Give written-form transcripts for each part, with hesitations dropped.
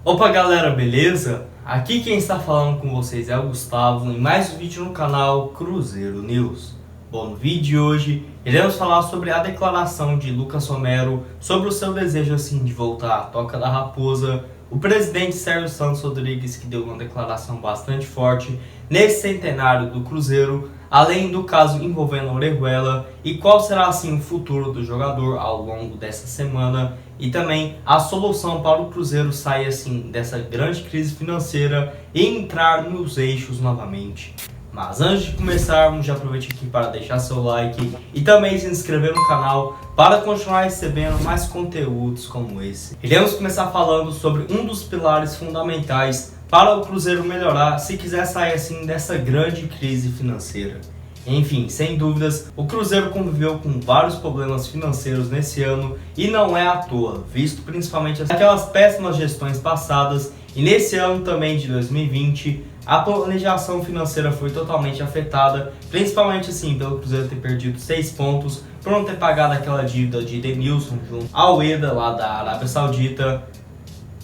Opa galera, beleza? Aqui quem está falando com vocês é o Gustavo em mais um vídeo no canal Cruzeiro News. Bom, no vídeo de hoje iremos falar sobre a declaração de Lucas Romero sobre o seu desejo assim de voltar à Toca da Raposa, o presidente Sérgio Santos Rodrigues que deu uma declaração bastante forte nesse centenário do Cruzeiro, além do caso envolvendo Orejuela e qual será assim o futuro do jogador ao longo dessa semana e também a solução para o Cruzeiro sair assim dessa grande crise financeira e entrar nos eixos novamente. Mas antes de começarmos, já aproveite aqui para deixar seu like e também se inscrever no canal para continuar recebendo mais conteúdos como esse. Iremos começar falando sobre um dos pilares fundamentais para o Cruzeiro melhorar se quiser sair assim dessa grande crise financeira. Enfim, sem dúvidas, o Cruzeiro conviveu com vários problemas financeiros nesse ano e não é à toa, visto principalmente aquelas péssimas gestões passadas e nesse ano também de 2020, a planejação financeira foi totalmente afetada, principalmente assim pelo Cruzeiro ter perdido 6 pontos por não ter pagado aquela dívida de Denilson junto ao Ueda lá da Arábia Saudita,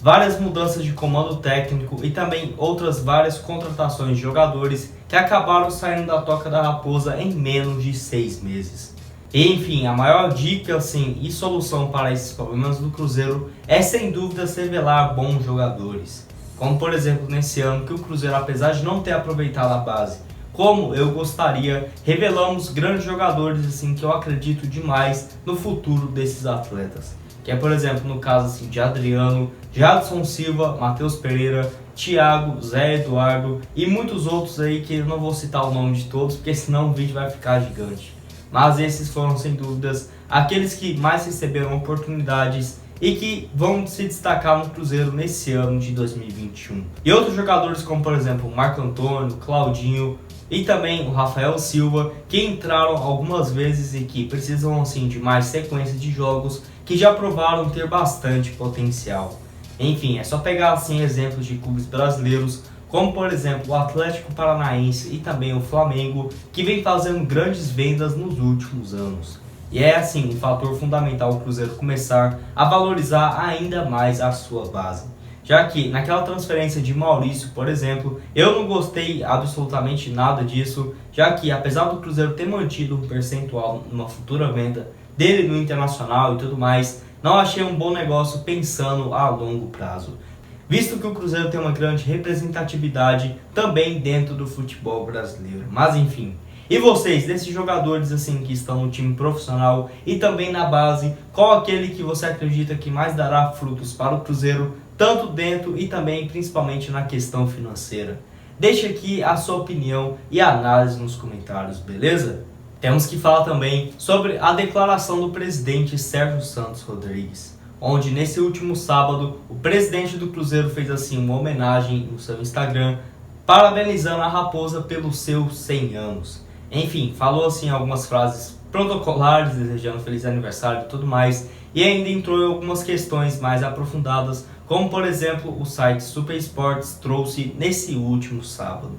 várias mudanças de comando técnico e também outras várias contratações de jogadores que acabaram saindo da Toca da Raposa em menos de 6 meses. E, enfim, a maior dica assim, e solução para esses problemas do Cruzeiro é sem dúvida revelar bons jogadores. Como por exemplo nesse ano que o Cruzeiro, apesar de não ter aproveitado a base como eu gostaria, revelamos grandes jogadores assim, que eu acredito demais no futuro desses atletas. Que é por exemplo no caso assim, de Adriano, Jadson Silva, Matheus Pereira, Thiago, Zé Eduardo e muitos outros aí que eu não vou citar o nome de todos porque senão o vídeo vai ficar gigante. Mas esses foram sem dúvidas aqueles que mais receberam oportunidades e que vão se destacar no Cruzeiro nesse ano de 2021. E outros jogadores como por exemplo o Marco Antônio, Claudinho e também o Rafael Silva, que entraram algumas vezes e que precisam assim de mais sequência de jogos, que já provaram ter bastante potencial. Enfim, é só pegar assim exemplos de clubes brasileiros, como por exemplo o Atlético Paranaense e também o Flamengo, que vem fazendo grandes vendas nos últimos anos. E é assim um fator fundamental o Cruzeiro começar a valorizar ainda mais a sua base. Já que naquela transferência de Maurício, por exemplo, eu não gostei absolutamente nada disso, já que apesar do Cruzeiro ter mantido um percentual numa futura venda dele no Internacional e tudo mais, não achei um bom negócio pensando a longo prazo, visto que o Cruzeiro tem uma grande representatividade também dentro do futebol brasileiro. Mas enfim, e vocês, desses jogadores assim que estão no time profissional e também na base, qual aquele que você acredita que mais dará frutos para o Cruzeiro, tanto dentro e também principalmente na questão financeira? Deixe aqui a sua opinião e análise nos comentários, beleza? Temos que falar também sobre a declaração do presidente Sérgio Santos Rodrigues, onde nesse último sábado o presidente do Cruzeiro fez assim uma homenagem no seu Instagram, parabenizando a Raposa pelos seus 100 anos. Enfim, falou assim algumas frases protocolares, desejando feliz aniversário e tudo mais, e ainda entrou em algumas questões mais aprofundadas, como por exemplo o site Super Sports trouxe nesse último sábado,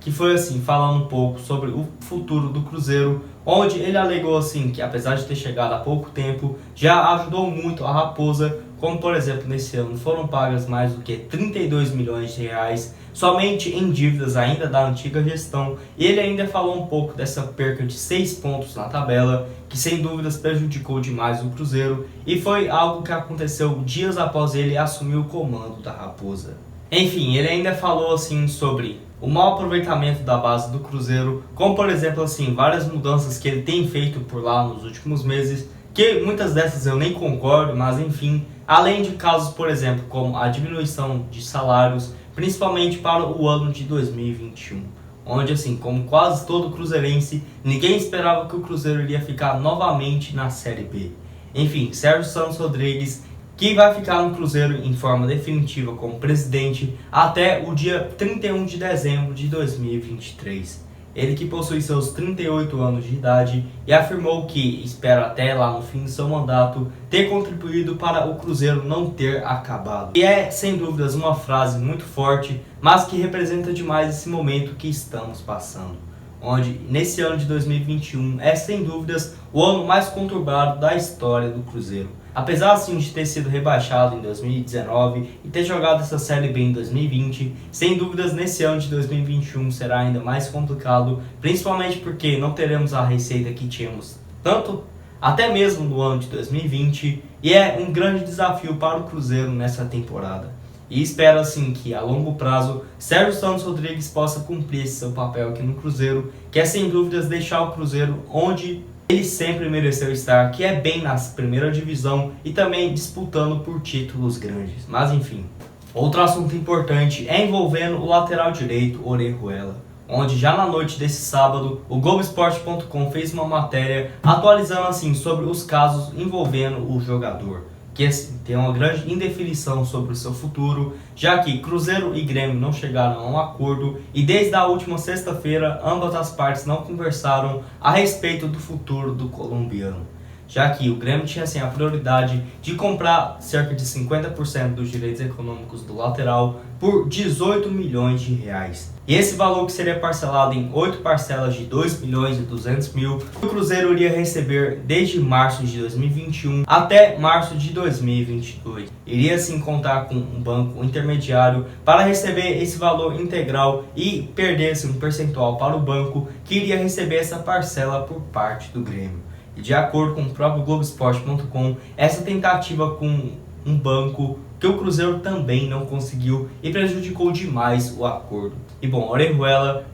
que foi assim, falando um pouco sobre o futuro do Cruzeiro, onde ele alegou assim que apesar de ter chegado há pouco tempo, já ajudou muito a Raposa, como por exemplo nesse ano foram pagas mais do que 32 milhões de reais, somente em dívidas ainda da antiga gestão, e ele ainda falou um pouco dessa perca de 6 pontos na tabela, que sem dúvidas prejudicou demais o Cruzeiro, e foi algo que aconteceu dias após ele assumir o comando da Raposa. Enfim, ele ainda falou assim sobre o mau aproveitamento da base do Cruzeiro, como por exemplo assim, várias mudanças que ele tem feito por lá nos últimos meses, que muitas dessas eu nem concordo, mas enfim, além de casos por exemplo como a diminuição de salários, principalmente para o ano de 2021, onde assim, como quase todo cruzeirense, ninguém esperava que o Cruzeiro iria ficar novamente na Série B. Enfim, Sérgio Santos Rodrigues, que vai ficar no Cruzeiro em forma definitiva como presidente até o dia 31 de dezembro de 2023. Ele que possui seus 38 anos de idade e afirmou que espera até lá no fim do seu mandato ter contribuído para o Cruzeiro não ter acabado. E é sem dúvidas uma frase muito forte, mas que representa demais esse momento que estamos passando, onde nesse ano de 2021 é sem dúvidas o ano mais conturbado da história do Cruzeiro. Apesar assim de ter sido rebaixado em 2019 e ter jogado essa Série B em 2020, sem dúvidas nesse ano de 2021 será ainda mais complicado, principalmente porque não teremos a receita que tínhamos tanto até mesmo no ano de 2020, e é um grande desafio para o Cruzeiro nessa temporada. E espero assim que a longo prazo Sérgio Santos Rodrigues possa cumprir esse seu papel aqui no Cruzeiro, que é sem dúvidas deixar o Cruzeiro onde ele sempre mereceu estar, que é bem na primeira divisão e também disputando por títulos grandes. Mas enfim, outro assunto importante é envolvendo o lateral direito Orejuela, onde já na noite desse sábado o Globoesporte.com fez uma matéria atualizando assim sobre os casos envolvendo o jogador, que assim, tem uma grande indefinição sobre o seu futuro, já que Cruzeiro e Grêmio não chegaram a um acordo e desde a última sexta-feira ambas as partes não conversaram a respeito do futuro do colombiano, já que o Grêmio tinha assim, a prioridade de comprar cerca de 50% dos direitos econômicos do lateral por 18 milhões de reais. E esse valor que seria parcelado em 8 parcelas de 2 milhões e 200 mil, o Cruzeiro iria receber desde março de 2021 até março de 2022. Iria sim contar com um banco intermediário para receber esse valor integral e perder-se um percentual para o banco que iria receber essa parcela por parte do Grêmio. E de acordo com o próprio Globoesporte.com, essa tentativa com um banco que o Cruzeiro também não conseguiu e prejudicou demais o acordo. E bom, Orejuela,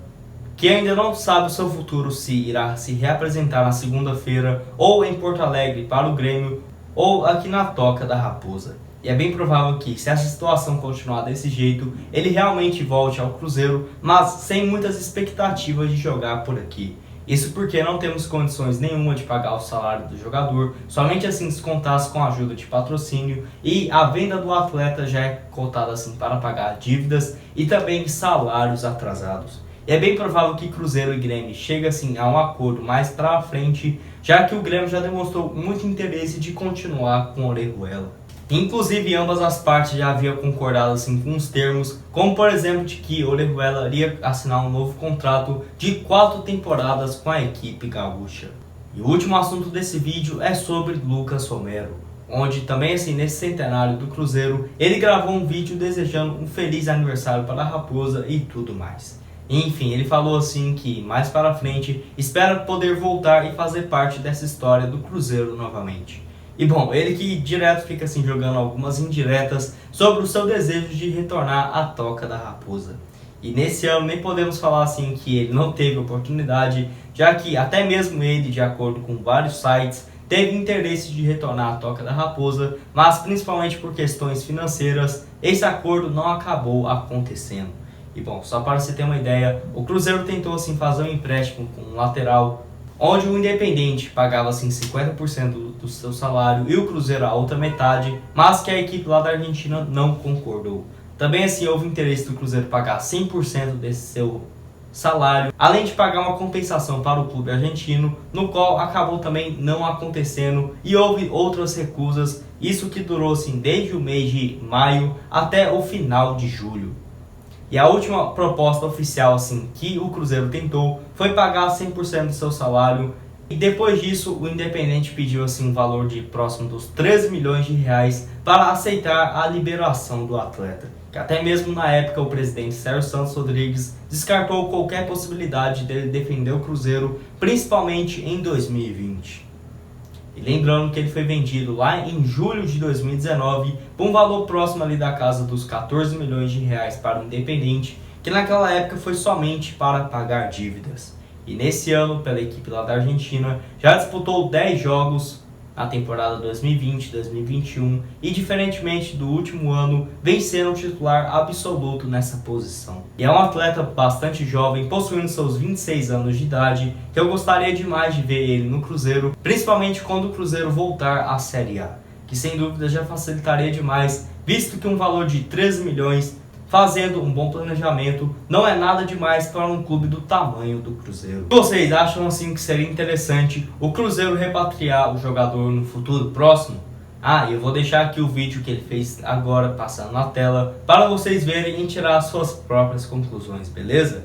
que ainda não sabe o seu futuro, se irá se reapresentar na segunda-feira ou em Porto Alegre para o Grêmio ou aqui na Toca da Raposa. E é bem provável que, se essa situação continuar desse jeito, ele realmente volte ao Cruzeiro, mas sem muitas expectativas de jogar por aqui. Isso porque não temos condições nenhuma de pagar o salário do jogador, somente assim se contasse com a ajuda de patrocínio, e a venda do atleta já é cotada assim para pagar dívidas e também salários atrasados. E é bem provável que Cruzeiro e Grêmio cheguem assim a um acordo mais para frente, já que o Grêmio já demonstrou muito interesse de continuar com Orejuela. Inclusive, ambas as partes já haviam concordado assim, com os termos, como por exemplo de que Orejuela iria assinar um novo contrato de 4 temporadas com a equipe gaúcha. E o último assunto desse vídeo é sobre Lucas Romero, onde também assim, nesse centenário do Cruzeiro, ele gravou um vídeo desejando um feliz aniversário para a Raposa e tudo mais. Enfim, ele falou assim que mais para frente espera poder voltar e fazer parte dessa história do Cruzeiro novamente. E bom, ele que direto fica assim jogando algumas indiretas sobre o seu desejo de retornar à Toca da Raposa. E nesse ano nem podemos falar assim que ele não teve oportunidade, já que até mesmo ele, de acordo com vários sites, teve interesse de retornar à Toca da Raposa, mas principalmente por questões financeiras, esse acordo não acabou acontecendo. E bom, só para você ter uma ideia, o Cruzeiro tentou assim fazer um empréstimo com um lateral, onde o Independente pagava assim 50% do seu salário e o Cruzeiro a outra metade, mas que a equipe lá da Argentina não concordou. Também assim houve interesse do Cruzeiro pagar 100% desse seu salário, além de pagar uma compensação para o clube argentino, no qual acabou também não acontecendo e houve outras recusas, isso que durou assim desde o mês de maio até o final de julho. E a última proposta oficial assim que o Cruzeiro tentou foi pagar 100% do seu salário, e depois disso o Independente pediu assim um valor de próximo dos 13 milhões de reais para aceitar a liberação do atleta. Que até mesmo na época o presidente Sérgio Santos Rodrigues descartou qualquer possibilidade dele defender o Cruzeiro, principalmente em 2020. E lembrando que ele foi vendido lá em julho de 2019 por um valor próximo ali da casa dos 14 milhões de reais para o Independente, que naquela época foi somente para pagar dívidas. E nesse ano, pela equipe lá da Argentina, já disputou 10 jogos na temporada 2020-2021 e, diferentemente do último ano, vem sendo um titular absoluto nessa posição. E é um atleta bastante jovem, possuindo seus 26 anos de idade, que eu gostaria demais de ver ele no Cruzeiro, principalmente quando o Cruzeiro voltar à Série A, que sem dúvida já facilitaria demais, visto que um valor de 13 milhões, fazendo um bom planejamento, não é nada demais para um clube do tamanho do Cruzeiro. Vocês acham assim que seria interessante o Cruzeiro repatriar o jogador no futuro próximo? Ah, eu vou deixar aqui o vídeo que ele fez agora passando na tela para vocês verem e tirar suas próprias conclusões, beleza?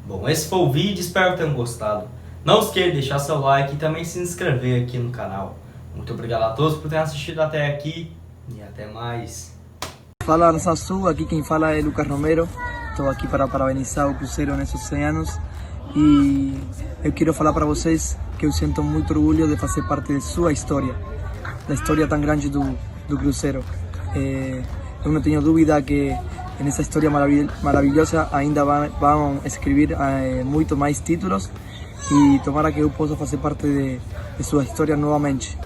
Bom, esse foi o vídeo, espero que tenham gostado. Não esqueça de deixar seu like e também se inscrever aqui no canal. Muito obrigado a todos por terem assistido até aqui e até mais. Fala Arsa Sul, aqui quem fala é Lucas Romero. Estou aqui para parabenizar o Cruzeiro nesses 100 anos e eu quero falar para vocês que eu sinto muito orgulho de fazer parte de sua história, da história tão grande do Cruzeiro. Eu não tenho dúvida que nessa história maravilhosa ainda vão escrever muito mais títulos e tomara que eu possa fazer parte de sua história novamente.